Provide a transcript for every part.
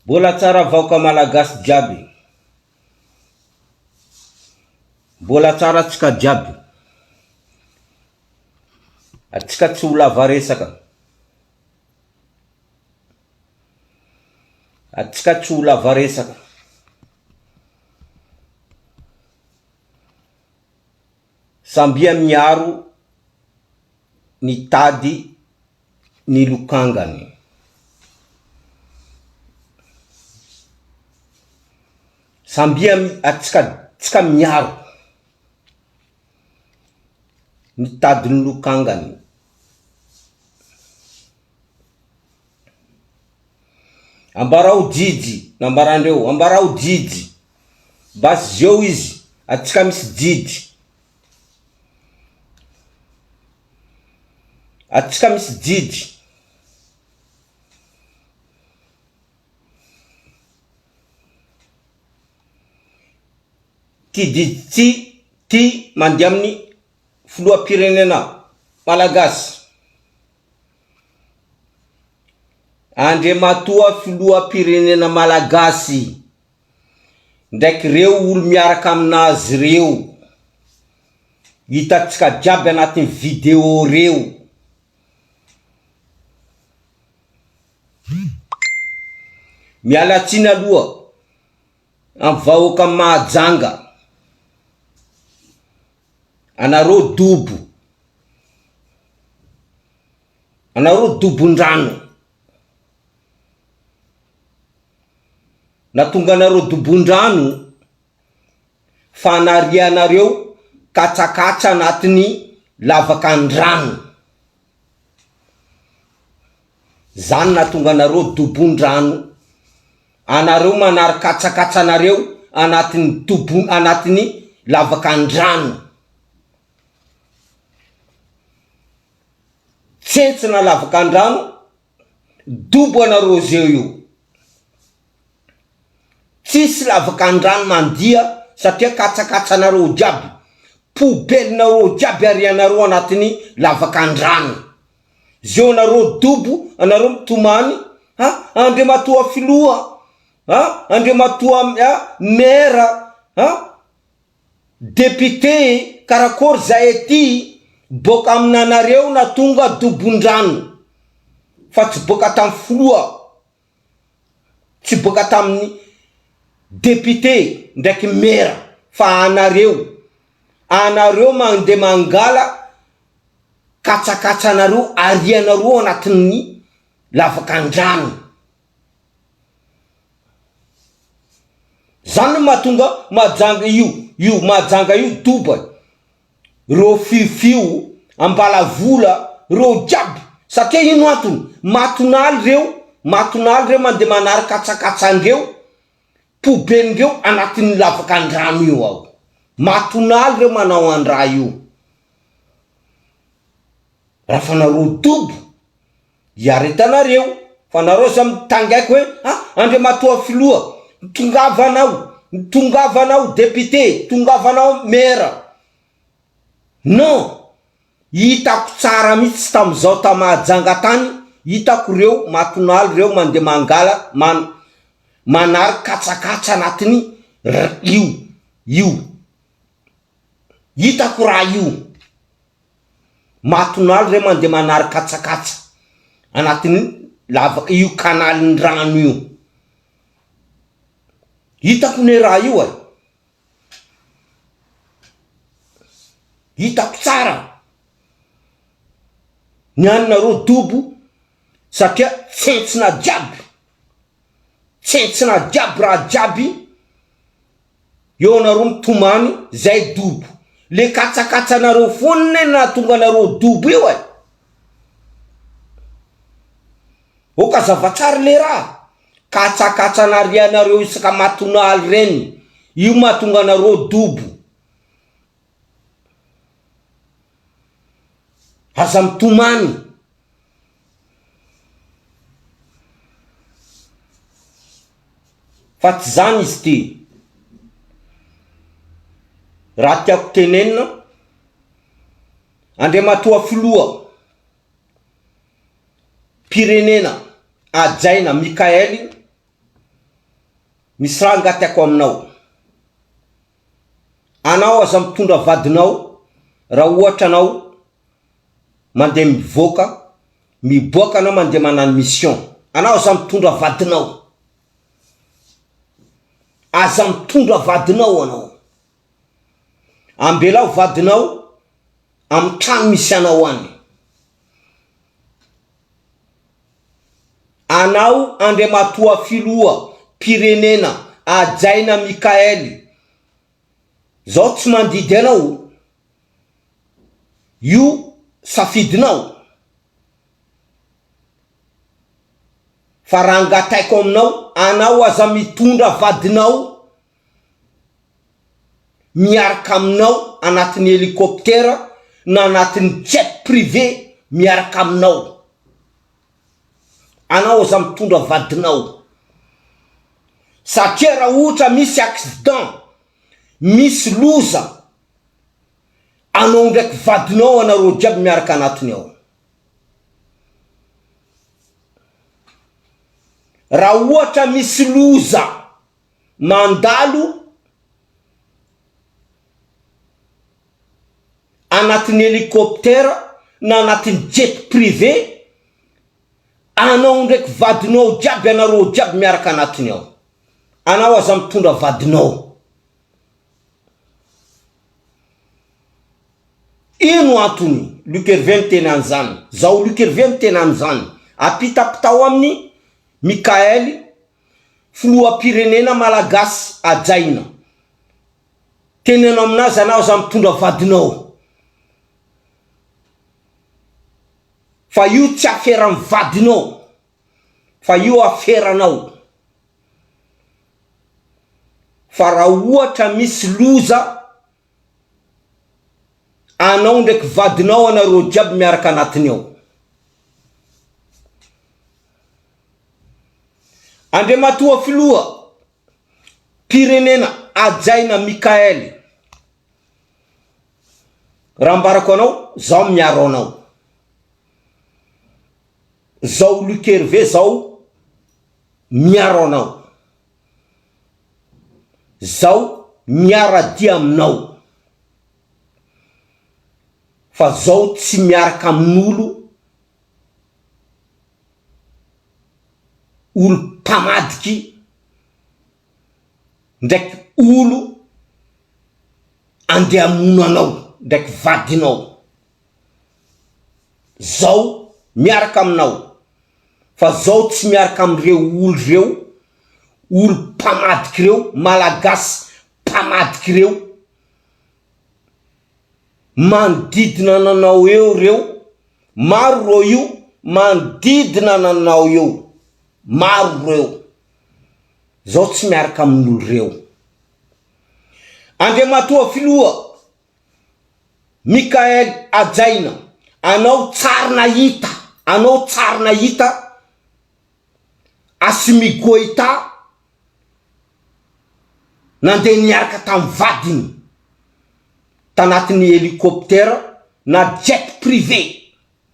Mbola tsara vaoka malagasy jiaby. Mbola tsara atsika jiaby. Atsika tsy ho lava resaka. Atsika tsy ho lava resaka. Sambia miaro ny tady ny lokangany. Sambia atsika miaro ny tady ny lokangany. Ambarao jiji, nambarandreo, ambarao jiji. Bas zeo izy, atsika misy jiji. Atsika misy jiji. Kijiji ty mandeha amin'ny filoham-pirenena malagasy. Andriamatoa filoham-pirenena malagasy. Ndraiky reo olo miaraka aminazy reo. Hitatsika jiaby anatin'ny video reo. Mialatsiny aloha amin'ny vahoaka Mahajanga. Anareo dobo. Anareo dobon-drano. Natonga anareo dobon-drano fa anarianareo katsakatsa anatin'ny lavakan-drano. Zany natonga anareo dobon-drano. Anareo manary katsakatsa anareo anatin'ny lavakan-drano. Tsentsina lavakan-drano, dobo anareo zeo io. Tsisy lavakan-drano mandia satria katsakatsa anareo jiaby. Pobelinareo jiaby arianareo anatin'ny lavakan-drano. Zeo anareo dobo, anareo mitomany, Andriamatoa filoha, Andriamatoa mera, député, karakory zay ety. Boka aminanareo natonga dobon-drano. Fa tsy boka tamin'ny filoha. Tsy boka tamin'ny député ndraiky mera. Fa anareo mandeha mangala katsakatsanareo arianareo anatin'ny lavakan-drano. Zany mahatonga Mahajanga io Mahajanga io doba. Ro fifio ambala vola ro jiaby. Satria ino antony? Matonaly reo mandeha manary katsakatsandreo, pobenireo anatin'ny lavakan-drano io ao. Matonaly reo manao andraha io. Raha fa nareo dobo, iaretanareo. Fa nareo sa mitangaiky hoe, Andriamatoa filoha, tongavanao député, tongavanao mera. Non, hitako tsara mitsy tamizao ta Mahajanga tany, hitako reo matonaly reo mandeha mangala manary katsakatsa anatin'ny io. Hitako raha io. Matonaly reo mandeha manary katsakatsa anatin'ny io kanalin'ny rano io. Hitako ne raha io ay. Hitako tsara. Nianareo dobo satria tsentsina jiaby. Tsentsina jiaby raha jiaby. Eo anareo mitomany zay dobo. Le katsakatsanareo foniny natonga anareo dobo io ay. Oka zavatsara le raha. Katsakatsanarianareo isaka matonaly reny. Io mahatonga anareo dobo. Aza mitomany. Fa tsy zany izy ty. Raha tiako tenenina, Andriamatoa filoha pirenena ajaina Mikaely misy raha angatiako aminao. Anao aza mitondra vadinao raha ohatra anao mandeha miboaka anao mandeha manano mission. Anao aza mitondra vadinao. Aza mitondra vadinao anao. Ambelao vadinao amin'ny trano misy anao any. Anao Andriamatoa filoha pirenena ajaina Mikaely. Zao tsy mandidy anao. Io safidinao. Fa raha angataiko aminao, anao aza mitondra vadinao miaraka aminao anatin'ny hélicoptère na anatin'ny jet privé miaraka aminao. Anao aza mitondra vadinao. Satria raha ohatra misy accident, misy loza, anao ndraiky vadinao anareo jiaby miaraka anatiny ao. Raha ohatra misy loza mandalo anatin'ny hélicoptère na anatin'ny jet privé, anao ndraiky vadinao jiaby anareo jiaby miaraka anatiny ao. Anao aza mitondra vadinao. Ino antony Luc Hervé miteny an'izany? Zao Luc Hervé miteny an'izany apitapitao amin'ny Mikaely, filoham-pirenena malagasy ajaina. Tenenao aminazy anao aza mitondra vadinao. Fa io tsy afera amin'ny vadinao, fa io aferanao. Fa raha ohatra misy loza, anao ndraiky vadinao anareo jiaby miaraka anatiny ao. Andriamatoa filoha pirenena ajaina Mikaely. Raha ambarako anao, zao miaro anao. Zao Luc Hervé zao miaro anao. Zao miaradia aminao. Fa zao tsy miaraka amin'olo mpamadiky ndraiky olo andeha amono anao ndraiky vadinao. Zao miaraka aminao. Fa zao tsy miaraka am'ireo olo reo, olo mpamadiky reo, malagasy mpamadiky reo, manodidina nanao eo reo. Maro ro io manodidina nanao eo. Maro reo. Zao tsy miaraka amin'olo reo. Andriamatoa filoha Mikaely ajaina, anao tsara nahita, anao tsara nahita Assimi Goïta nandeha niaraka tamin'ny vadiny tanatin'ny hélicoptère na jet privé.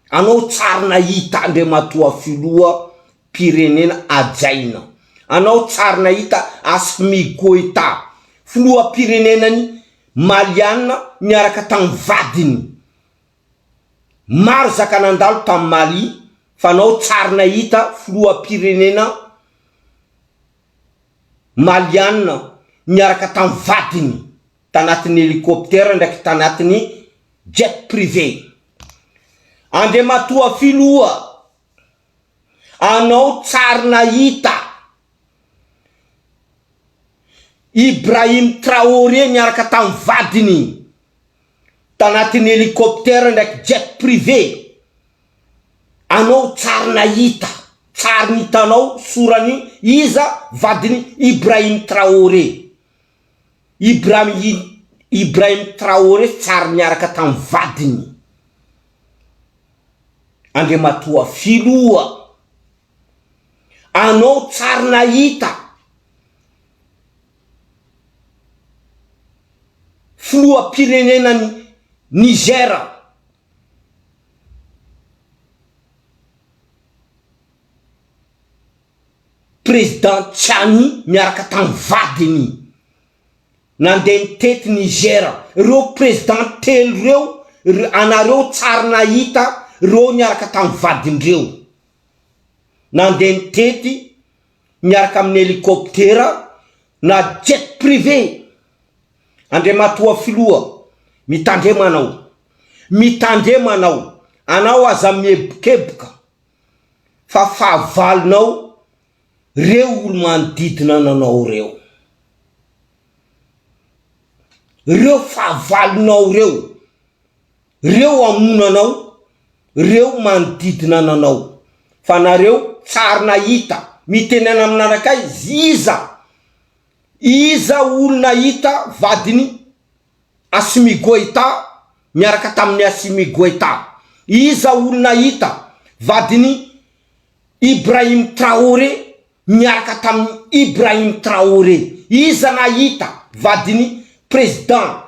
Anao tsara nahita Andriamatoa filoha pirenena ajaina. Anao tsara nahita Assimi Goïta, filoha pirenenany Maliana miaraka tamin'ny vadiny. Maro zaka nandalo tamin'ny Mali, fa anao tsara nahita filoha pirenena Maliana miaraka tamin'ny vadiny tanatin'ny hélicoptère ndraiky tanatin'ny jet privé. Andriamatoa filoha, anao tsara nahita Ibrahim Traoré miaraka tamin'ny vadiny tanatin'ny hélicoptère ndraiky jet privé. Anao tsara nahita, tsara nitanao sorany iza vadiny Ibrahim Traoré. Ibrahim Traoré tsara miaraka tamin'ny vadiny. Andriamatoa filoha, anao tsara nahita filoha pirenenany Niger, président Tchani miaraka tam vadiny nandeha nitety Niger reo président telo reo anareo tsara nahita reo miaraka tam vadindreo nandeha nitety miaraka amin'ny hélicoptère na jet privé Andriamatoa filoha mitandremanao anao aza miebokeboka fa fahavalinao reo olo manodidina nanao reo fahavalinao reo amonanao reo manodidina nanao fa nareo tsara nahita mitenena aminanakay iza olo nahita vadiny Assimi Goïta miaraka tamin'ny Assimi Goïta iza olo nahita vadiny Ibrahim Traoré miaraka tamin'ny Ibrahim Traoré iza nahita vadiny président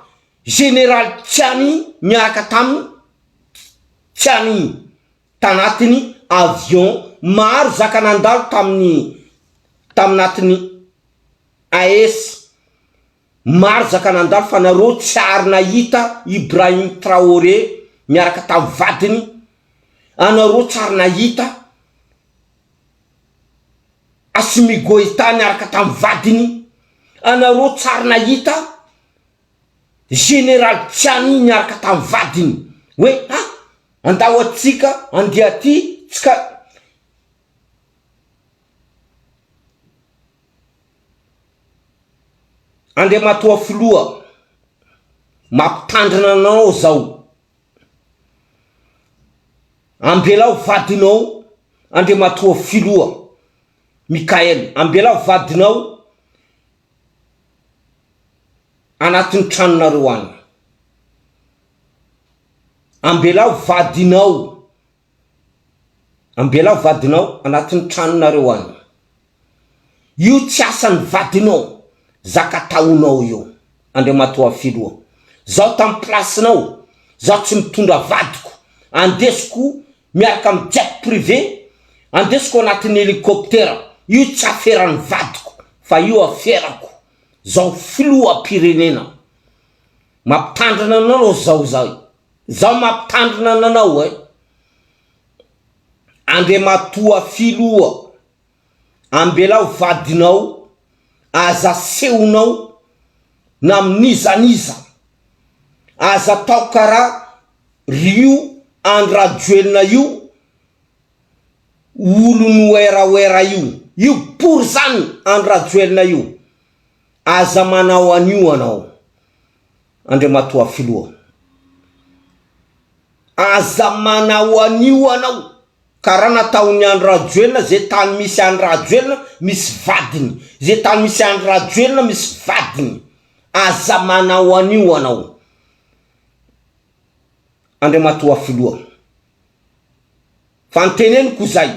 général Tchani miaraka tamin'ny Tchani tanatiny avion maro zaka nandalo taminatiny AES maro zaka nandalo fa nareo tsara nahita Ibrahim Traoré miaraka tam vadiny anareo tsara nahita Assimi Goïta miaraka tam vadiny anareo tsara nahita général Tchani miaraka tam vadiny hoe andao atsika andia aty tsika Andriamatoa filoha mampitandrina anao zao ambelao vadinao Andriamatoa filoha Mikael ambelao vadinao anatin'ny tranonareo any ambelao vadinao anatin'ny tranonareo any io tsy asan'ny vadinao zaka taonao io Andriamatoa filoha zao tam placenao zao tsy mitondra vadiko andesiko miaraka amin'ny jet privé andesiko anatin'ny hélicoptère io tsy aferan'ny vadiko fa io aferako zao filoha pirenena mampitandrina anao zao mampitandrina anao Andriamatoa filoha ambelao vadinao aza seonao na minizaniza aza tao kara rio andrajoelina io olo noeraoera io pour zany andrajoelina io aza manao anio anao Andriamatoa filoha aza manao anio anao kara nataony andrajoelina zay tany misy andrajoelina misy vadiny zay tany misy andrajoelina misy vadiny aza manao anio anao Andriamatoa filoha fanteneniko zay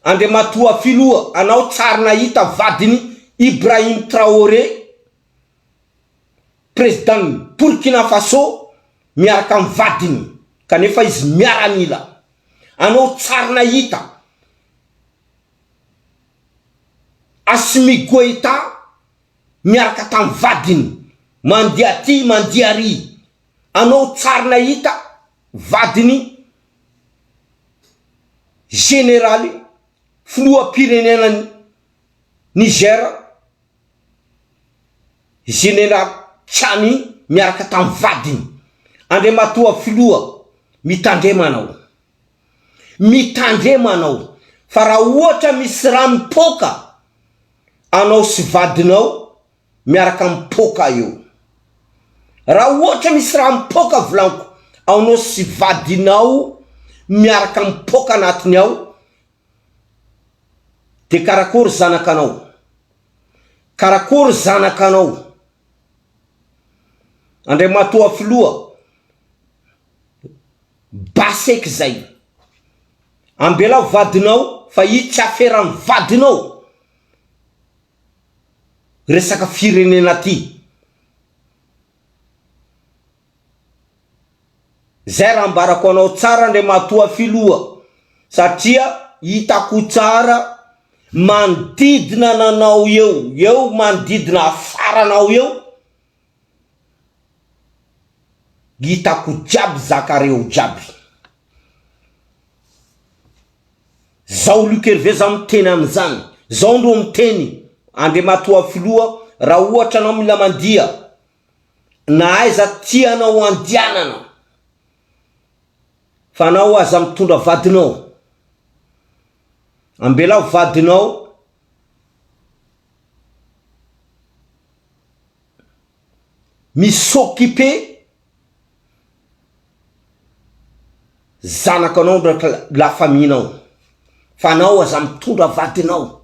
Andriamatoa filoha anao tsara nahita vadiny Ibrahim Traoré président Burkina Faso miaraka amin'ny vadiny kanefa izy miaranila anao tsara nahita Assimi Goïta miaraka tam vadiny mandia ty mandia ry anao tsara nahita vadiny général filoha pirenena Niger général Tchani miaraka tam vadiny Andriamatoa filoha mitandremanao fa raha ohatra misy raha mipoka anao sy vadinao miaraka mipoka io raha ohatra misy raha mipoka volaniko anao sy vadinao miaraka mipoka anatiny ao de karakory zanakanao Andriamatoa filoha baseky zay ambelao vadinao fa io tsy aferan'ny vadinao resaka firenena ty zay raha ambarako anao tsara Andriamatoa filoha satria hitako tsara manodidina nanao eo manodidina afaranao eo, hitako jiaby zakareo jiaby. Zao Lukerveza miteny am'zany, zao ndo miteny Andriamatoa filoha, raha ohatra anao mila mandia na aiza tianao andianana fa anao aza mitondra vadinao, ambela vadinao misokipe zanakanao ndraiky la faminao, fa anao aza mitondra vadinao,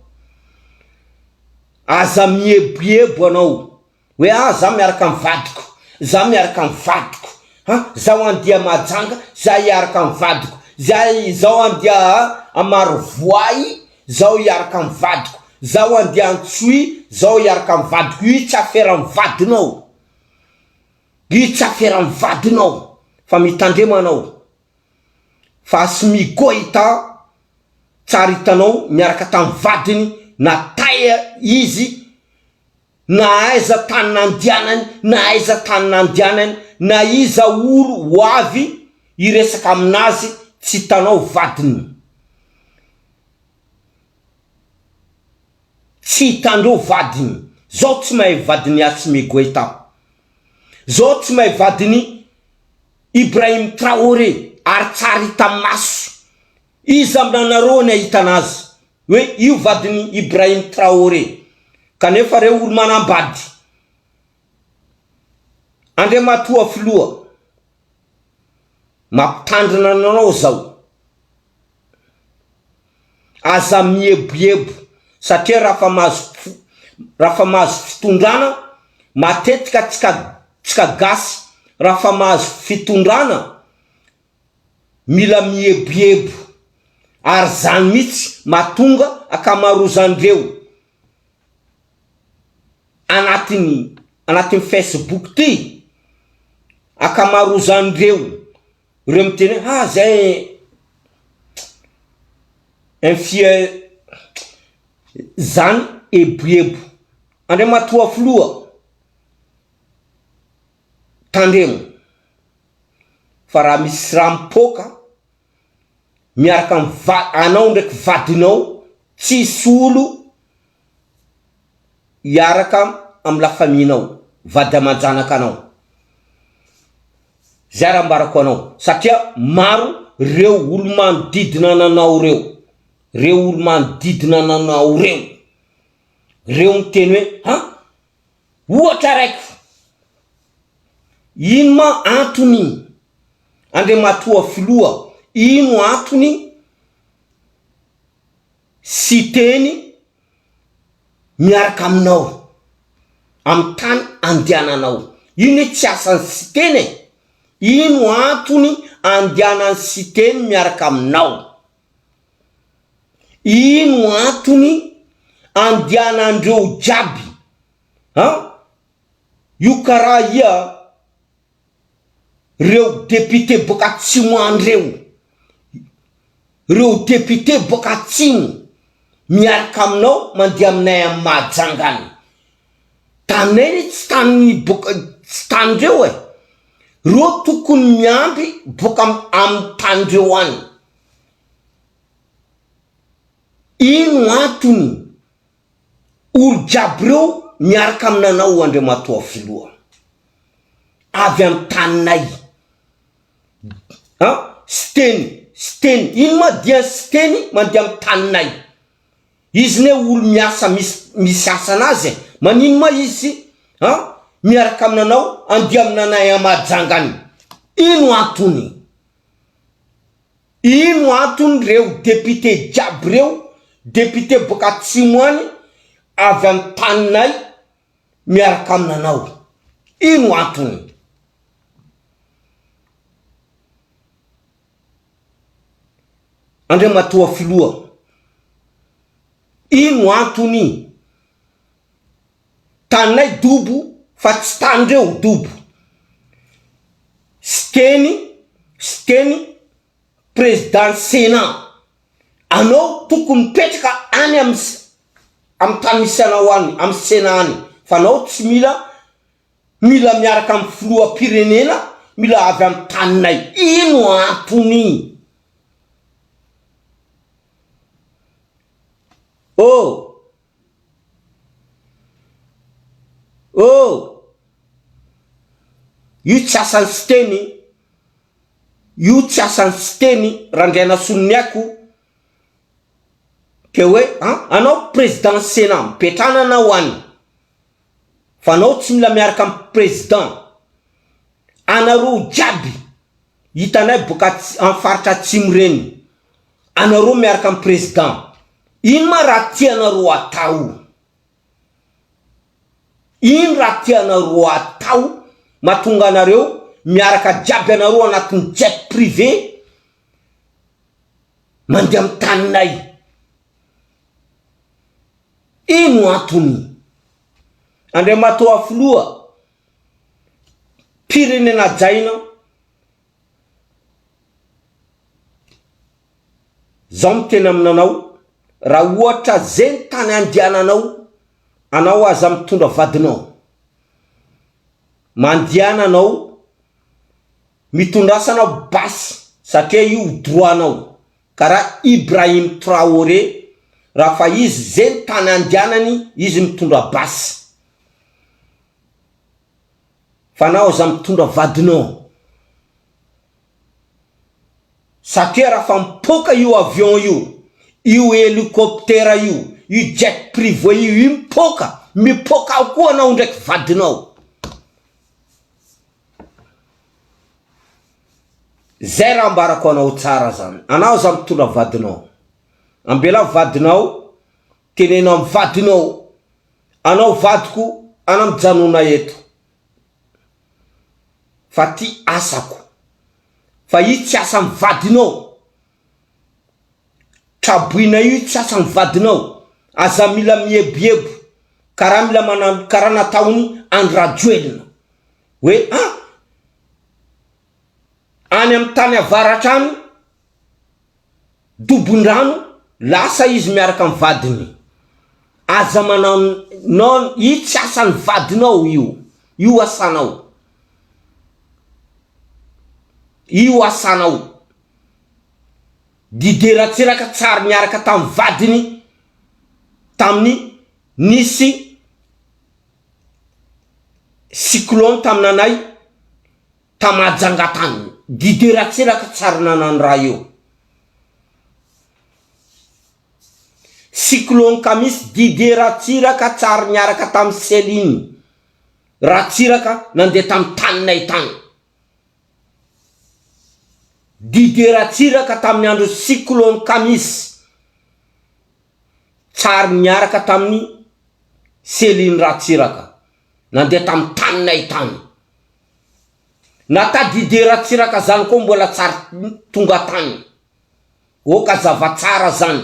aza mieboebo anao hoe za miaraka amin'ny vadiko, za miaraka amin'ny vadiko, zaho andia majanga, za iaraka amin'ny vadiko, zaho andia amarovoay, zaho iaraka amin'ny vadiko, zaho andia antsoy, zaho iaraka amin'ny vadiko. Io tsy afera amin'ny vadinao, io tsy afera amin'ny vadinao, fa mitandrema anao, fa sy migoita tsara hitanao miaraka tamin'ny vadiny na taia izy, na aiza tany nandianany, na aiza tany nandianany, na iza olo ho avy iresaka aminazy tsy hitanao vadiny, tsy hitandreo vadiny. Zao tsy mahay vadiny Assimi Goïta, zao tsy mahay vadiny Ibrahim Traoré, ary tsara hita maso. Iza aminanareo ny ahitanazy hoe io vadiny Ibrahim Traoré, kanefa reo olo manambady. Andriamatoa filoha mampitandrina anao zao, aza mieboebo, satria rafa mahazo fitondrana matetika tsika gasy, rafa mahazo fitondrana mila mieboebo, ary zany mitsy matonga akamarozandreo anatin'ny Facebook ty, akamarozandreo reo miteny zay infia zany eboebo. Andriamatoa filoha tandremo, fa raha misy raha mipoka miaraka anao ndraiky vadinao, tsisy olo iaraka amin'ny la faminao, vady amanjanaka anao. Zay raha mbarako anao, satria maro reo olo manodidina nanao reo olo manodidina nanao reo miteny hoe ohatra raiky, ino ma antony Andriamatoa filoha, ino antony sy teny miaraka aminao amin'ny tany andiananao? Ino tsy asany sy teny? Ino antony andianany sy teny miaraka aminao? Ino antony andianandreo jiaby? Io karaha ia reo député boka atsimo andreo, reo député boka atsimo miaraka aminao mandeha aminay amin'ny Mahajangany. Tanay tsy tandreo reo tokony miampy boka amin'ny tandreo any. Ino antony olo jiaby reo miaraka aminanao Andriamatoa filoha avy amin'ny taninay? Steny ino ma dia steny mandeha amin'ny taninay? Izy ne olo miasa misy asanazy, manino ma izy miaraka aminanao andeha aminanay amin'ny Mahajangany? Ino antony? Ino antony reo député jiaby reo, député boka atsimo any avy amin'ny taninay miaraka aminanao? Ino antony? Andriamatoa filoha, ino antony? Taninay dobo fa tsy tandreo dobo. Steny président Sénat, anao tokony mipetraka any amin'ny am tany misy anao any am sena any fa anao tsy mila miaraka am filoham-pirenena mila avy am taninay. Ino antony? Io tsy asan'ny siteny, io tsy asan'ny siteny randraina soniniako ke hoe anao président Sénat mipetrana anao any fa anao tsy mila miaraka am président. Anareo jiaby hitanay boka am faritra atsimo reny, anareo miaraka am président. Ino ma raha tianareo atao? Ino raha tianareo atao mahatonga anareo miaraka jiaby anareo anatin'ny jet privé mandeha am taninay? Ino antony? Andriamatoa filoha pirenena jaina zaho mitena aminanao, raha ohatra zay tany andiananao anao aza mitondra vadinao, mandiananao mitondrasanao basy satria io droanao karaha Ibrahim Traoré. Raha fa izy zay tany andianany izy mitondra basy, fa anao aza mitondra vadinao satria raha fa mipoka io avion io hélicoptère io jet privé io mipoka ao koa anao ndraiky vadinao. Zay raha ambarako anao tsara zany. Anao aza mitondra vadinao, ambela vadinao tenenao am vadinao, anao vadiko ana mijanona eto fa ty asako, fa io tsy asa am vadinao. Traboina io tsy asa am vadinao. Aza mila miebiebo karaha nataony Andrajoelina hoe any am tany avaratra any dobondrano lasa izy miaraka am vadiny. Aza manao io tsy asan'ny vadinao io asanao. Io asanao. Dideratsiraka tsara miaraka tam vadiny tamin'ny nisy cyclone taminanay Tamajangatany. Dideratsiraka tsara nanano raha io. Cyclone ka misy dideratsiraka tsara miaraka tam Céline. Ratsiraka nandeha tam taninay tany. Dideratsiraka tamin'ny andro cyclone ka misy tsara miaraka tamin'ny Céline Ratsiraka nandeha tam taninay tany. Nata dideratsiraka zany koa mbola tsara tonga tany. Oka zava tsara zany.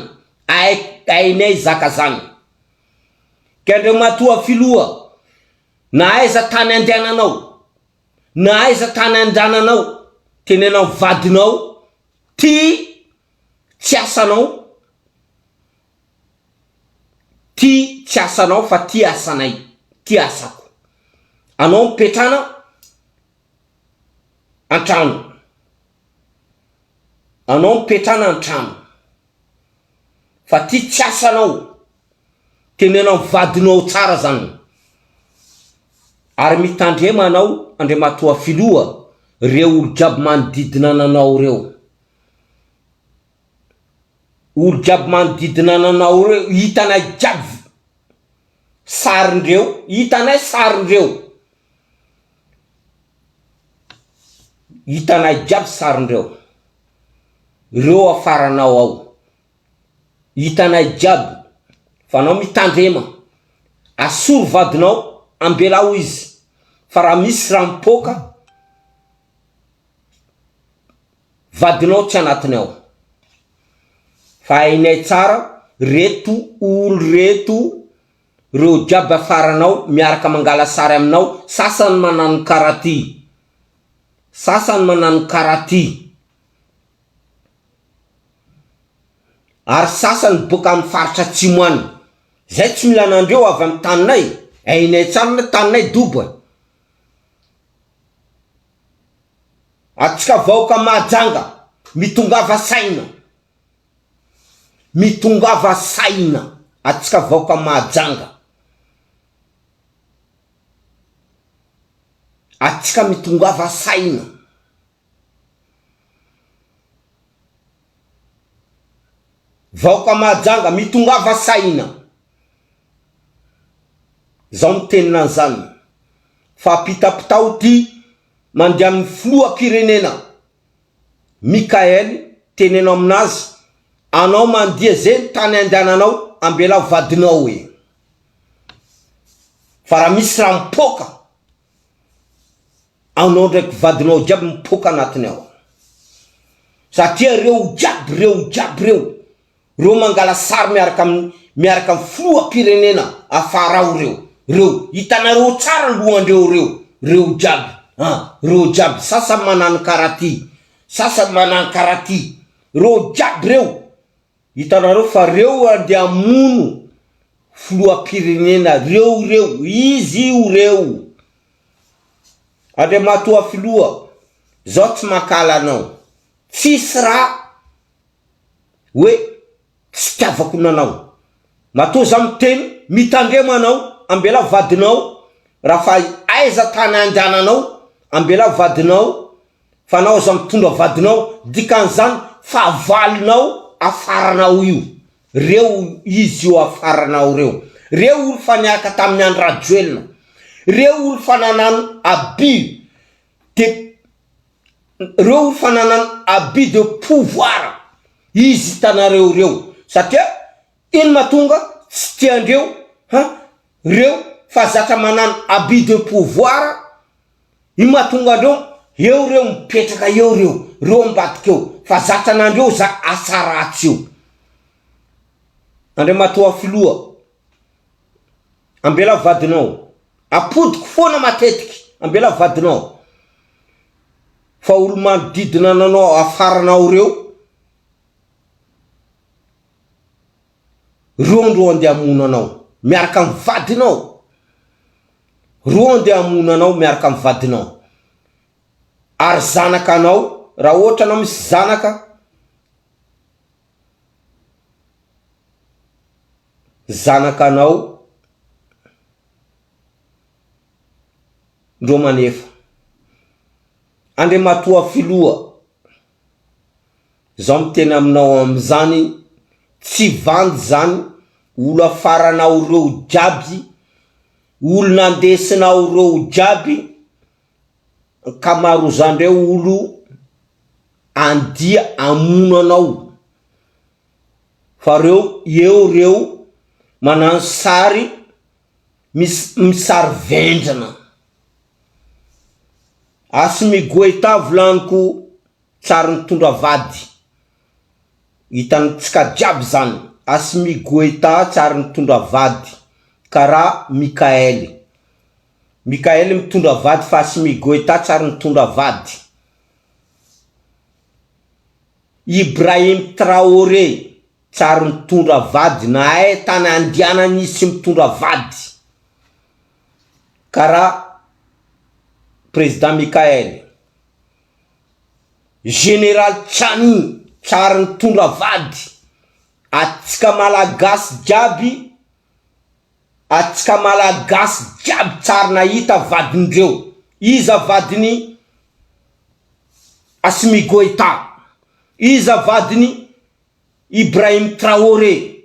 Ainay zaka zany. Kendrimatoa filoha, na aiza tany andehananao, na aiza tany andananao, tenenao vadinao, ty tsy asanao, ty tsy asanao fa ty asanay, ty asako. Anao mipetrana antrano. Anao mipetrana antrano. Fa ty tsy asanao, tenenao vadinao tsara zany. Ary mitandrema anao Andriamatoa filoha reo olo jiaby manodidina ananao reo. Olo jiaby manodidina ananao reo, hitanay jiaby sarindreo, hitanay sarindreo. Hitanay jiaby sarindreo. Reo afaranao ao. Hitanay jiaby fa anao mitandrema. Asoro vadinao, ambelao izy. Fa raha misy raha mipoka, vadinao tsy anatiny ao. Fa hainay tsara, reto olo reto, reo jiaby afaranao, miaraka mangala sary aminao, sasany manano karaty. Sasany manano karaty. Ary sasany boka amin'ny faritra atsimo any zay tsy mila nandreo avy amin'ny taninay ainay tsara taninay doba atsika vahoaka mahajanga mitongava saina atsika vahoaka mahajanga atsika mitongava saina vahoaka mahajanga mitongava saina zao mitenina an'izany fa pitapitao ty mandeha amin'ny filoham-pirenena Mikael tenenao aminazy anao mandia zay tany andehananao ambela vadinao e fa raha misy raha mipoka anao ndraiky vadinao jiaby mipoka anatiny ao satria reo jiaby reo mangala sary miaraka amin'ny filoham-pirenena afara ao reo hitanareo tsara lohandreo reo jiaby sasa manano karaty reo jiaby reo hitanareo fa reo andeha mono filoham-pirenena reo izy io reo ade matoa filoha zao tsy makala anao tsisy raha hoe tsy tiavako nanao matoa za miteny mitandrema anao ambela vadinao raha fa aiza tany andehananao ambela vadinao fa nao za mitondra vadinao dikan'izany fa valinao afaranao io reo izy io afaranao reo olo fa niaraka tamin'ny andra joelina reo olo fa nanano abus de pouvoir izy tanareo reo satria ino matonga tsy tiandreo reo fa zatra manano abus de pouvoir ino matonga andreo reo mipetraka reo ambadika eo fa zatra nandreo za asaratsy io andriamatoa filoha ambela vadinao apodiko foana matetiky ambela vadinao fa olo manodidina ananao afaranao reo ndro andeha hamono anao miaraka amin'ny vadinao miaraka amin'ny vadinao ary zanaka anao raha ohatra anao misy zanaka anao ndro manefa andriamatoa filoha zao miteny aminao am'izany tsy vandy zany olo afaranao reo jiaby olo nandesinao reo jiaby kamarozandreo olo andia amono anao fa reo manano sary misary vendrana Asimi Goïta volaniko tsary nitondra vady hitantsika jiaby zany Asimi Goïta tsary nitondra vady kara Mikael mitondra vady fa Asimi Goïta tsary nitondra vady Ibrahim Traoré tsary nitondra vady na ay tany andianany izy mitondra vady kara président Mikael Général Tchani tsary nitondra vady atsika malagasy jiaby tsary nahita vadindreo iza vadiny Asimi Goïta iza vadiny Ibrahim Traoré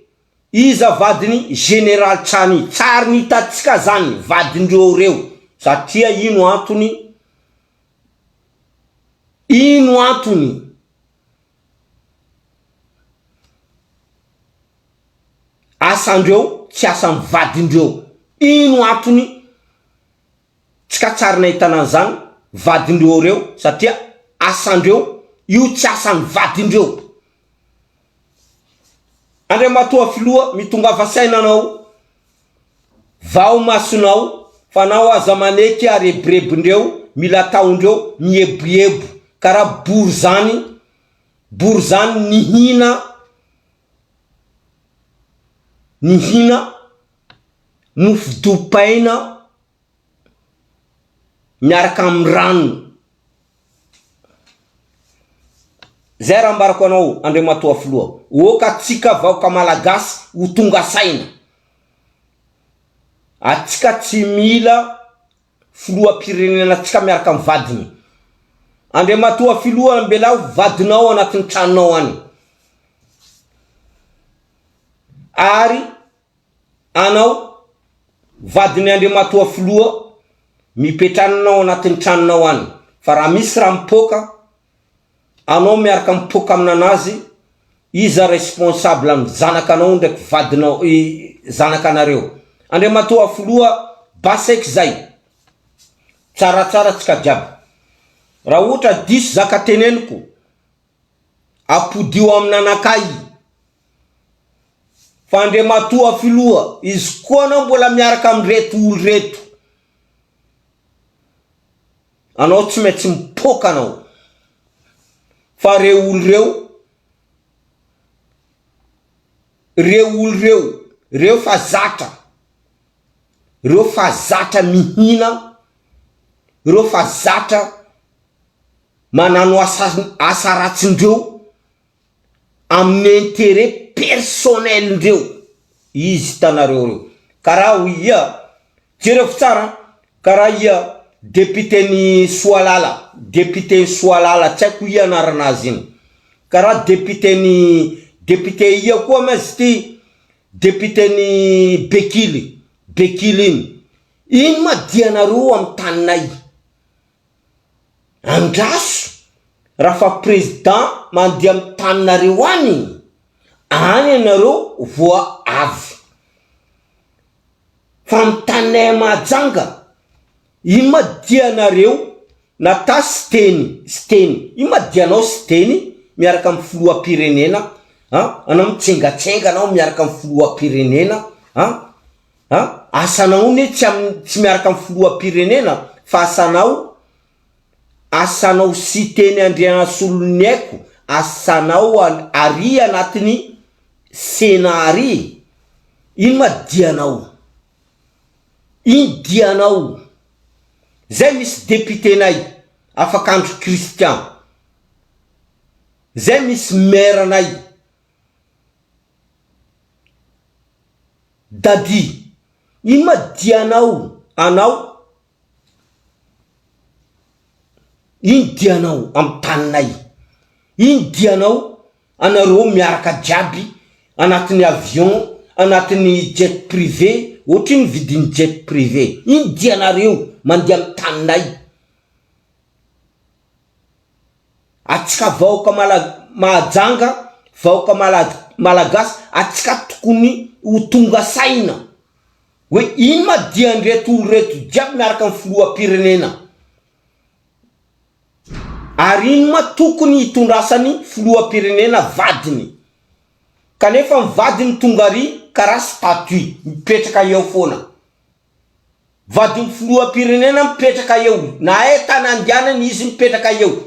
iza vadiny Général Tchani tsary nitatsika zany vadindreo reo satria ino antony asandreo tsy asan'ny vadindreo ino antony tsika tsary nahitana zany vadindreo reo satria asandreo io tsy asan'ny vadindreo andriamatoa filoha mitongava saina anao vao masonao fa nao aza maneky arebrebindreo mila taondreo mieboebo kara bory zany nihina mofo dopaina miaraka amin'ny rano. Zay raha ambarako anao Andriamatoa Filoha, oka atsika vahoaka malagasy ho tonga saina, atsika tsy mila filoham-pirenena atsika miaraka amin'ny vadiny. Andriamatoa Filoha ambelao vadinao anatin'ny tranonao any, ary anao vadiny Andriamatoa Filoha mipetrananao anatin'ny tranonao any. Fa raha misy raha mipoka, anao miaraka mipoka aminanazy, iza responsable amin'ny zanakanao ndraiky vadinao, zanakanareo. Andriamatoa Filoha baseky zay, tsaratsara tsika jiaby. Raha ohatra diso zaka teneniko, apodio aminanakay. Fa Andriamatoa Filoha, izy koa anao mbola miaraka amin'reto olo reto, anao tsy maintsy mipoka anao. Fa reo olo reo fa zatra. Reo fa zatra mihina, reo fa zatra manano asa ratsindreo amin'ny intérêt personnel ndreo. Izy tanareo reo. Karaha ia, jereo tsara, karaha ia député ni Soalala, député Soalala, tsaiko ia anaranazy iny. Karaha député ia koa mazity, député ni Bekily iny. Iny madianareo amin'ny taninay. Andraso, raha fa président mandeha amin'ny taninareo any anareo voa avy. Fa amin'ny taninay Mahajanga, iny madianareo nata steny. Iny madianao steny miaraka amin'ny filoham-pirenena, anao mitsengatsenga anao miaraka amin'ny filoham-pirenena, asanao ne tsy miaraka amin'ny filoham-pirenena, fa asanao sy teny Andrianasolony aiko, asanao ary anatiny senary. Iny madianao, iny dianao. Zay misy député nay Afakandro Christian, zay misy maire nay Dadi. Iny madianao, anao iny dianao amin'ny taninay. Iny dianao anareo miaraka jiaby anatin'ny avion, anatin'ny jet privé, ohatriny vidiny jet privé. Iny dianareo mandeha amin'ny taninay. Atsika vahoaka Mahajanga, vahoaka malagasy, atsika tokony ho tonga saina hoe iny madian'reto olo reto jiaby miaraka amin'ny filoham-pirenena. Ary iny ma tokony hitondrasany filoham-pirenena vadiny. Kanefa ny vadiny tonga ary karaha statut mipetraka eo foana. Vadiny filoham-pirenena mipetraka eo, na e tany andianany izy mipetraka eo.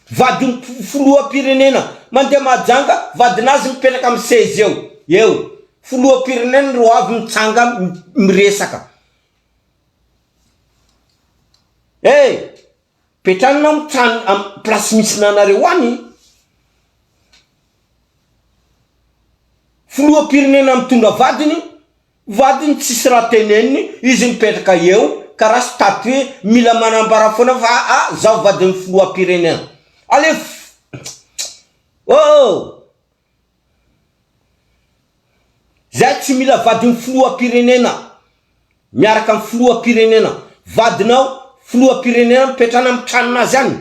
Vadiny filoham-pirenena mandeha Mahajanga, vadinazy mipetraka amin'ny seza eo. Filoham-pirenena ro avy mitsanga miresaka. Petranina amin'ny place misy nanareo any. Filoham-pirenena mitondra vadiny tsisy raha teneniny, izy mipetraka eo, karaha statut mila manambara foana fa zao vadiny filoham-pirenena. Zay tsy mila vadiny filoham-pirenena miaraka amin'ny filoham-pirenena. Vadinao filoham-pirenena mipetrana amin'ny tranon'azy any.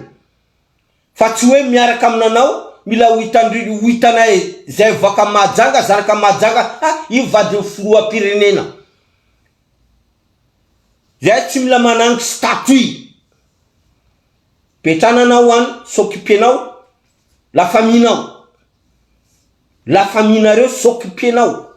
Fa tsy hoe miaraka aminanao mila hitanay zay vaka Mahajanga, zanaka Mahajanga, io vadiny filoham-pirenena. Zay tsy mila manango statut. Petrananao any, s'occupenao, la famille nareo s'occupenao.